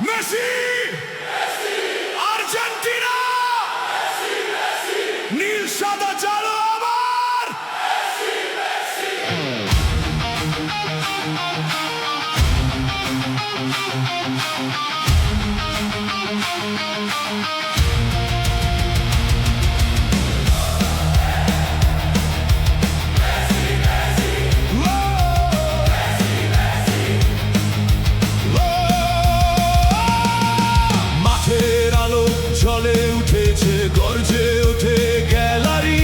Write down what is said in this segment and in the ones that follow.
Messi, Argentina, নীল সাদা জালো আবার। মাঠের আলো জ্বলে উঠেছে, গর্জে ওঠে গ্যালারি,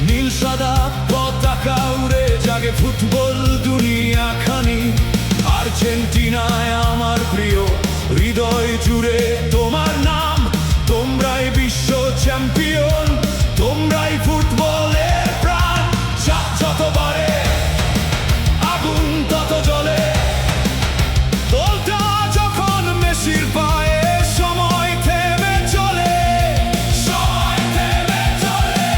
নীল সাদা পতাকা উড়ে জাগে ফুটবল দুনিয়াখানি। আর্জেন্টিনায় আমার প্রিয়, হৃদয় জুড়ে তোমার নাম। তোমরাই বিশ্ব চ্যাম্পিয়ন, তোমরাই ফুটবলের প্রাণ। যতবারে আগুন তত জ্বলে, দলটা যখন মেসির পায়ে, সময় থেমে চলে, সময় থেমে চলে।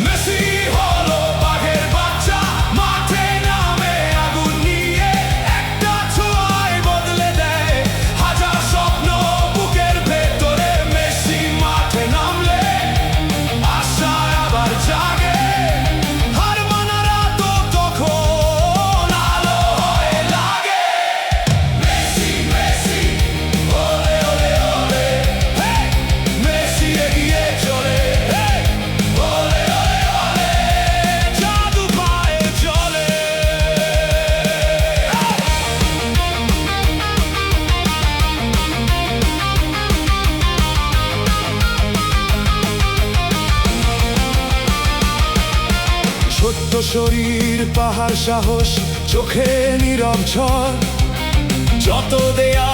মেসি হলো বাঘের বাচ্চা, মাঠে নামে আগুন নিয়ে, একটা ছোঁয়ায় বদলে দেয় হাজার স্বপ্ন বুকের ভেতরে। মেসি মাঠে নামলে আশায় আবার জাগে, হার মানারা তো তখন আলো হয়ে লাগে। মেসি মেসি ওলে ওলে ওলে, হেই মেসি এগিয়ে চলে, হেই ওলে ওলে ওলে, জাদু পায়ে চলে। ছোট্ট শরীর, পাহাড় সাহস, চোখে নীরব ঝড়, যত দেয়া